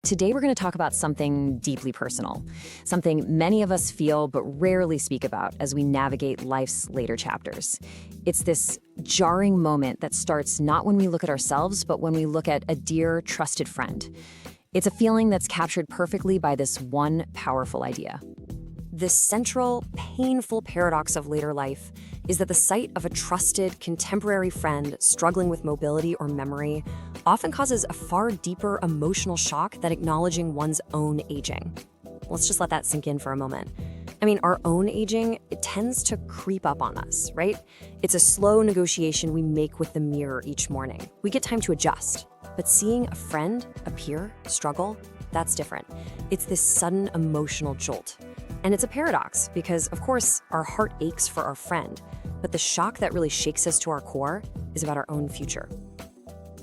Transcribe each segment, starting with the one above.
Today, we're going to talk about something deeply personal, something many of us feel but rarely speak about as we navigate life's later chapters. It's this jarring moment that starts not when we look at ourselves, but when we look at a dear, trusted friend. It's a feeling that's captured perfectly by this one powerful idea. The central, painful paradox of later life is that the sight of a trusted, contemporary friend struggling with mobility or memory often causes a far deeper emotional shock than acknowledging one's own aging. Let's just let that sink in for a moment. I mean, our own aging, it tends to creep up on us, right? It's a slow negotiation we make with the mirror each morning. We get time to adjust. But seeing a friend, a peer, struggle, that's different. It's this sudden emotional jolt. And it's a paradox because, of course, our heart aches for our friend, but the shock that really shakes us to our core is about our own future.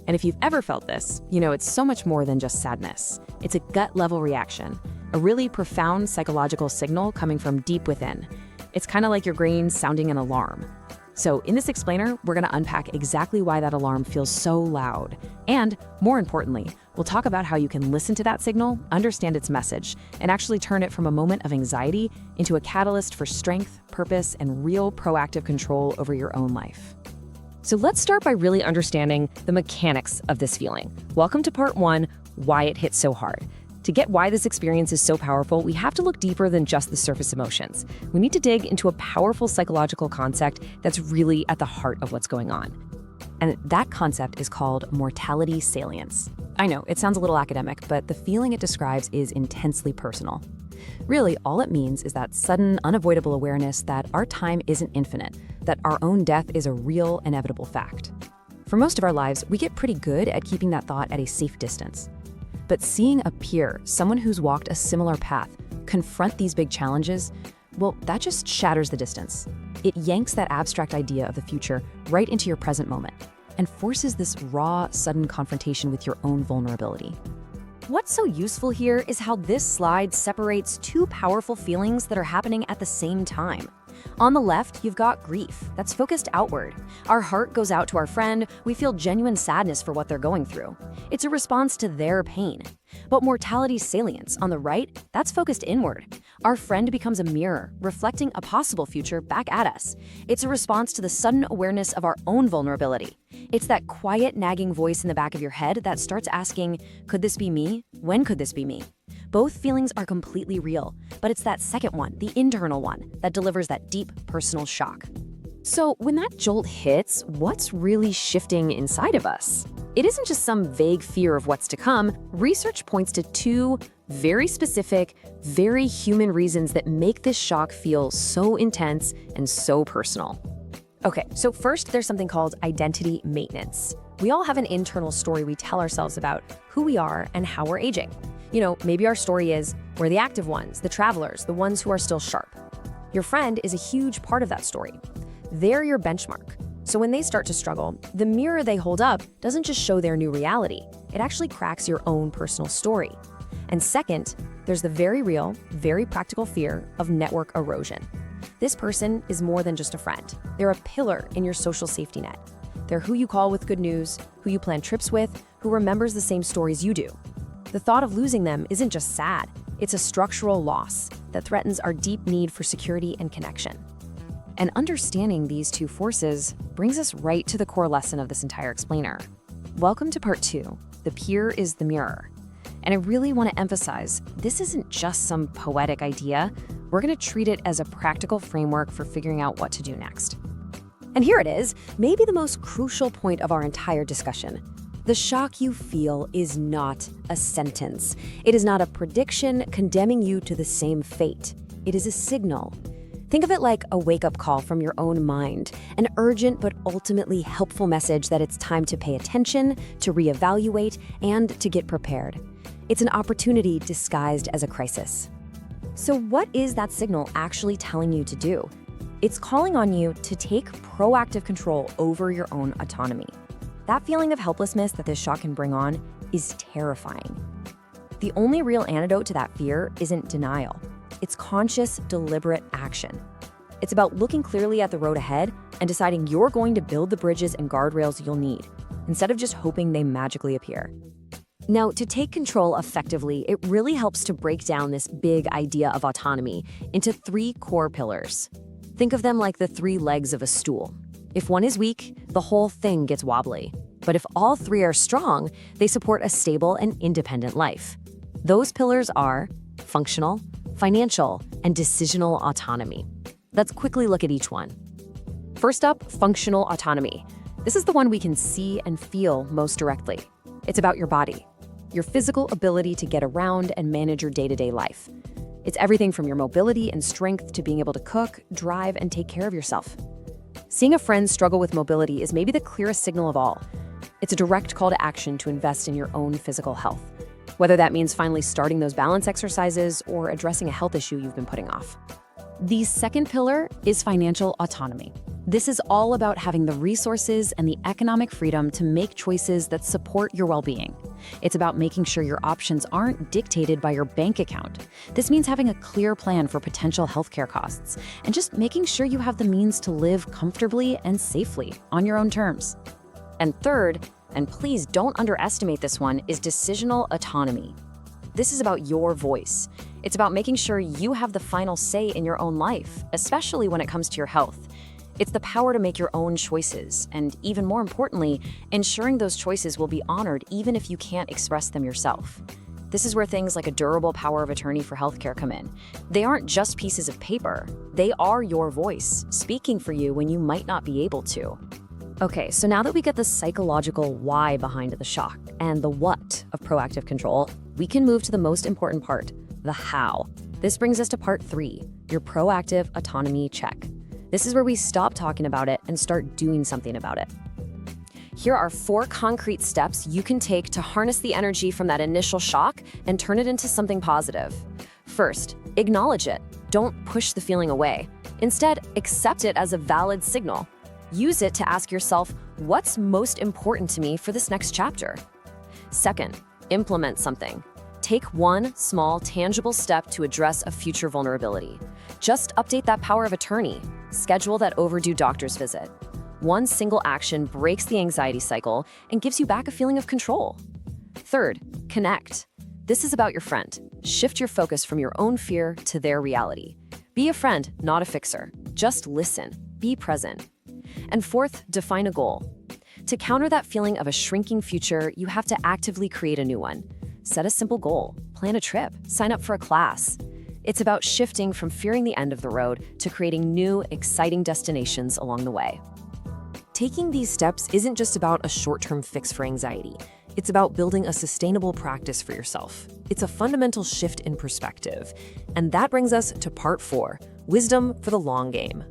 And if you've ever felt this, you know it's so much more than just sadness. It's a gut-level reaction, a really profound psychological signal coming from deep within. It's kind of like your brain sounding an alarm. So in this explainer, we're going to unpack exactly why that alarm feels so loud. And more importantly, we'll talk about how you can listen to that signal, understand its message, and actually turn it from a moment of anxiety into a catalyst for strength, purpose, and real proactive control over your own life. So let's start by really understanding the mechanics of this feeling. Welcome to part one, why it hits so hard. To get why this experience is so powerful, we have to look deeper than just the surface emotions. We need to dig into a powerful psychological concept that's really at the heart of what's going on. And that concept is called mortality salience. I know, it sounds a little academic, but the feeling it describes is intensely personal. Really, all it means is that sudden, unavoidable awareness that our time isn't infinite, that our own death is a real, inevitable fact. For most of our lives, we get pretty good at keeping that thought at a safe distance. But seeing a peer, someone who's walked a similar path, confront these big challenges, well, that just shatters the distance. It yanks that abstract idea of the future right into your present moment and forces this raw, sudden confrontation with your own vulnerability. What's so useful here is how this slide separates two powerful feelings that are happening at the same time. On the left, you've got grief that's focused outward. Our heart goes out to our friend, we feel genuine sadness for what they're going through. It's a response to their pain. But mortality salience, on the right, that's focused inward. Our friend becomes a mirror, reflecting a possible future back at us. It's a response to the sudden awareness of our own vulnerability. It's that quiet, nagging voice in the back of your head that starts asking, could this be me? When could this be me? Both feelings are completely real, but it's that second one, the internal one, that delivers that deep personal shock. So when that jolt hits, what's really shifting inside of us? It isn't just some vague fear of what's to come. Research points to two very specific, very human reasons that make this shock feel so intense and so personal. Okay, so first there's something called identity maintenance. We all have an internal story we tell ourselves about who we are and how we're aging. You know, maybe our story is, we're the active ones, the travelers, the ones who are still sharp. Your friend is a huge part of that story. They're your benchmark. So when they start to struggle, the mirror they hold up doesn't just show their new reality. It actually cracks your own personal story. And second, there's the very real, very practical fear of network erosion. This person is more than just a friend. They're a pillar in your social safety net. They're who you call with good news, who you plan trips with, who remembers the same stories you do. The thought of losing them isn't just sad, it's a structural loss that threatens our deep need for security and connection. And understanding these two forces brings us right to the core lesson of this entire explainer. Welcome to part two, the peer is the mirror. And I really want to emphasize, this isn't just some poetic idea. We're going to treat it as a practical framework for figuring out what to do next. And here it is, maybe the most crucial point of our entire discussion. The shock you feel is not a sentence. It is not a prediction condemning you to the same fate. It is a signal. Think of it like a wake-up call from your own mind, an urgent but ultimately helpful message that it's time to pay attention, to reevaluate, and to get prepared. It's an opportunity disguised as a crisis. So what is that signal actually telling you to do? It's calling on you to take proactive control over your own autonomy. That feeling of helplessness that this shock can bring on is terrifying. The only real antidote to that fear isn't denial. It's conscious, deliberate action. It's about looking clearly at the road ahead and deciding you're going to build the bridges and guardrails you'll need, instead of just hoping they magically appear. Now, to take control effectively, it really helps to break down this big idea of autonomy into 3 core pillars. Think of them like the 3 legs of a stool. If one is weak, the whole thing gets wobbly. But if all 3 are strong, they support a stable and independent life. Those pillars are functional, financial, and decisional autonomy. Let's quickly look at each one. First up, functional autonomy. This is the one we can see and feel most directly. It's about your body, your physical ability to get around and manage your day-to-day life. It's everything from your mobility and strength to being able to cook, drive, and take care of yourself. Seeing a friend struggle with mobility is maybe the clearest signal of all. It's a direct call to action to invest in your own physical health, whether that means finally starting those balance exercises or addressing a health issue you've been putting off. The second pillar is financial autonomy. This is all about having the resources and the economic freedom to make choices that support your well-being. It's about making sure your options aren't dictated by your bank account. This means having a clear plan for potential healthcare costs and just making sure you have the means to live comfortably and safely on your own terms. And third, and please don't underestimate this one, is decisional autonomy. This is about your voice. It's about making sure you have the final say in your own life, especially when it comes to your health. It's the power to make your own choices, and even more importantly, ensuring those choices will be honored even if you can't express them yourself. This is where things like a durable power of attorney for healthcare come in. They aren't just pieces of paper. They are your voice, speaking for you when you might not be able to. Okay, so now that we get the psychological why behind the shock and the what of proactive control, we can move to the most important part, the how. This brings us to part 3, your proactive autonomy check. This is where we stop talking about it and start doing something about it. Here are 4 concrete steps you can take to harness the energy from that initial shock and turn it into something positive. First, acknowledge it. Don't push the feeling away. Instead, accept it as a valid signal. Use it to ask yourself, what's most important to me for this next chapter? Second, implement something. Take one small, tangible step to address a future vulnerability. Just update that power of attorney. Schedule that overdue doctor's visit. One single action breaks the anxiety cycle and gives you back a feeling of control. Third, connect. This is about your friend. Shift your focus from your own fear to their reality. Be a friend, not a fixer. Just listen. Be present. And fourth, define a goal. To counter that feeling of a shrinking future, you have to actively create a new one. Set a simple goal, plan a trip, sign up for a class. It's about shifting from fearing the end of the road to creating new, exciting destinations along the way. Taking these steps isn't just about a short-term fix for anxiety. It's about building a sustainable practice for yourself. It's a fundamental shift in perspective. And that brings us to part 4, wisdom for the long game.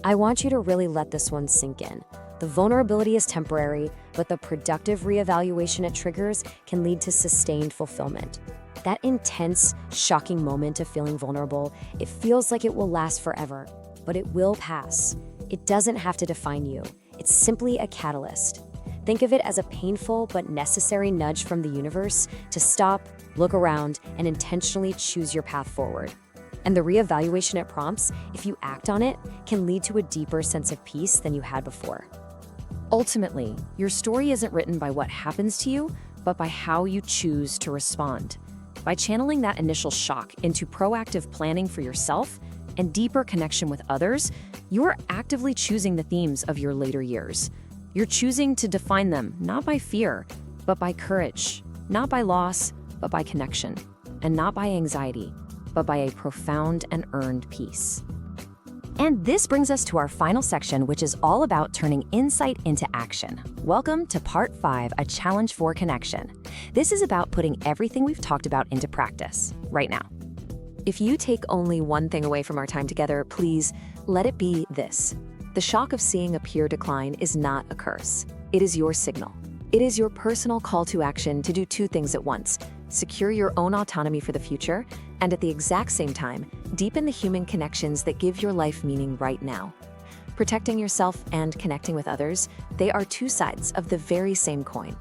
I want you to really let this one sink in. The vulnerability is temporary, but the productive reevaluation it triggers can lead to sustained fulfillment. That intense, shocking moment of feeling vulnerable, it feels like it will last forever, but it will pass. It doesn't have to define you. It's simply a catalyst. Think of it as a painful but necessary nudge from the universe to stop, look around, and intentionally choose your path forward. And the reevaluation it prompts, if you act on it, can lead to a deeper sense of peace than you had before. Ultimately, your story isn't written by what happens to you, but by how you choose to respond. By channeling that initial shock into proactive planning for yourself and deeper connection with others, you're actively choosing the themes of your later years. You're choosing to define them not by fear, but by courage, not by loss, but by connection, and not by anxiety, but by a profound and earned peace. And this brings us to our final section, which is all about turning insight into action. Welcome to Part 5, a challenge for connection. This is about putting everything we've talked about into practice right now. If you take only one thing away from our time together, please let it be this. The shock of seeing a peer decline is not a curse. It is your signal. It is your personal call to action to do 2 things at once: secure your own autonomy for the future, and at the exact same time, deepen the human connections that give your life meaning right now. Protecting yourself and connecting with others, they are 2 sides of the very same coin.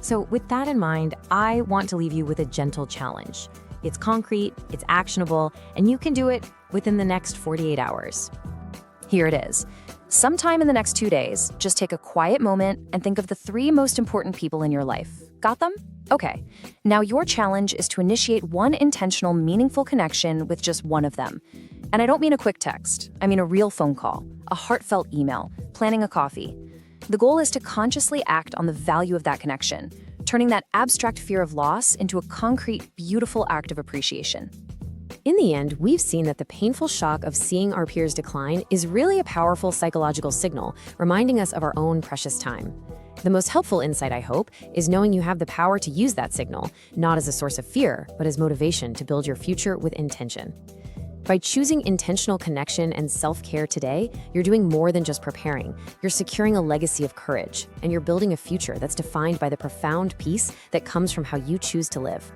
So with that in mind, I want to leave you with a gentle challenge. It's concrete, it's actionable, and you can do it within the next 48 hours. Here it is. Sometime in the next 2 days, just take a quiet moment and think of the 3 most important people in your life. Got them? Okay, now your challenge is to initiate one intentional, meaningful connection with just one of them. And I don't mean a quick text. I mean a real phone call, a heartfelt email, planning a coffee. The goal is to consciously act on the value of that connection, turning that abstract fear of loss into a concrete, beautiful act of appreciation. In the end, we've seen that the painful shock of seeing our peers decline is really a powerful psychological signal, reminding us of our own precious time. The most helpful insight, I hope, is knowing you have the power to use that signal, not as a source of fear, but as motivation to build your future with intention. By choosing intentional connection and self-care today, you're doing more than just preparing. You're securing a legacy of courage, and you're building a future that's defined by the profound peace that comes from how you choose to live.